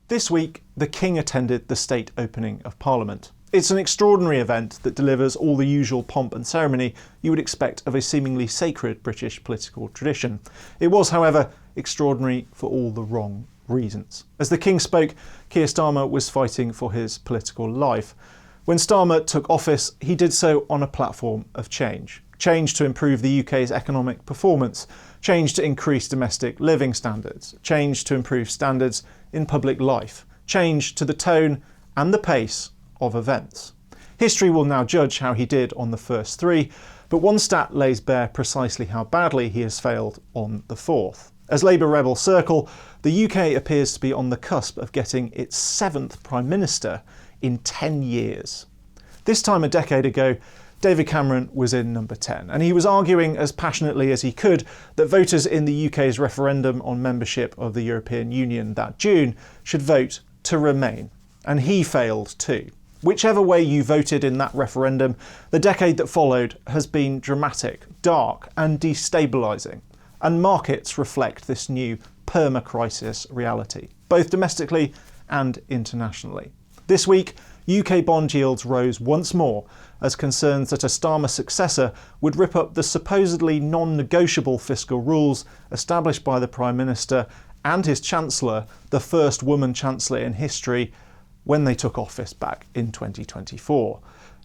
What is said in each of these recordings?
This week, the King attended the state opening of Parliament. It's an extraordinary event that delivers all the usual pomp and ceremony you would expect of a seemingly sacred British political tradition. It was, however, extraordinary for all the wrong reasons. As the King spoke, Keir Starmer was fighting for his political life. When Starmer took office, he did so on a platform of change. Change to improve the UK's economic performance, change to increase domestic living standards, change to improve standards in public life, change to the tone and the pace of events. History will now judge how he did on the first three, but one stat lays bare precisely how badly he has failed on the fourth. As Labour rebel circle, the UK appears to be on the cusp of getting its 7th Prime Minister in 10 years. This time a decade ago, David Cameron was in number 10, and he was arguing as passionately as he could that voters in the UK's referendum on membership of the European Union that June should vote to remain. And he failed too. Whichever way you voted in that referendum, the decade that followed has been dramatic, dark and destabilising. And markets reflect this new perma-crisis reality, both domestically and internationally. This week, UK bond yields rose once more as concerns that a Starmer successor would rip up the supposedly non-negotiable fiscal rules established by the Prime Minister and his Chancellor, the first woman Chancellor in history, when they took office back in 2024.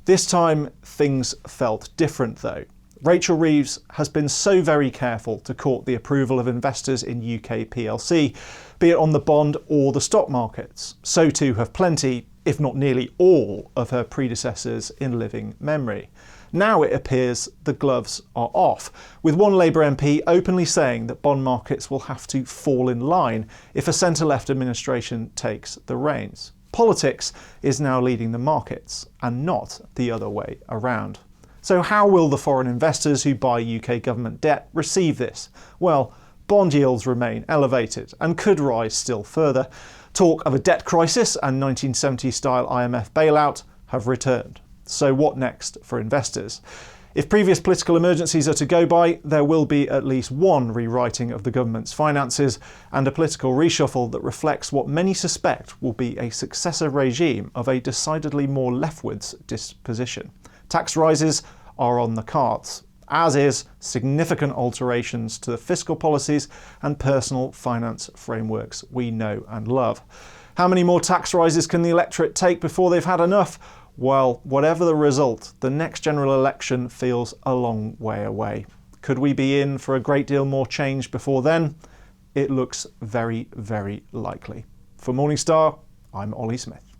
This time, things felt different though. Rachel Reeves has been so very careful to court the approval of investors in UK PLC, be it on the bond or the stock markets. So too have plenty, if not nearly all, of her predecessors in living memory. Now it appears the gloves are off, with one Labour MP openly saying that bond markets will have to fall in line if a centre-left administration takes the reins. Politics is now leading the markets, and not the other way around. So how will the foreign investors who buy UK government debt receive this? Well, bond yields remain elevated and could rise still further. Talk of a debt crisis and 1970s-style IMF bailout have returned. So what next for investors? If previous political emergencies are to go by, there will be at least one rewriting of the government's finances and a political reshuffle that reflects what many suspect will be a successor regime of a decidedly more leftwards disposition. Tax rises are on the cards, as is significant alterations to the fiscal policies and personal finance frameworks we know and love. How many more tax rises can the electorate take before they've had enough? Well, whatever the result, the next general election feels a long way away. Could we be in for a great deal more change before then? It looks very, very likely. For Morningstar, I'm Ollie Smith.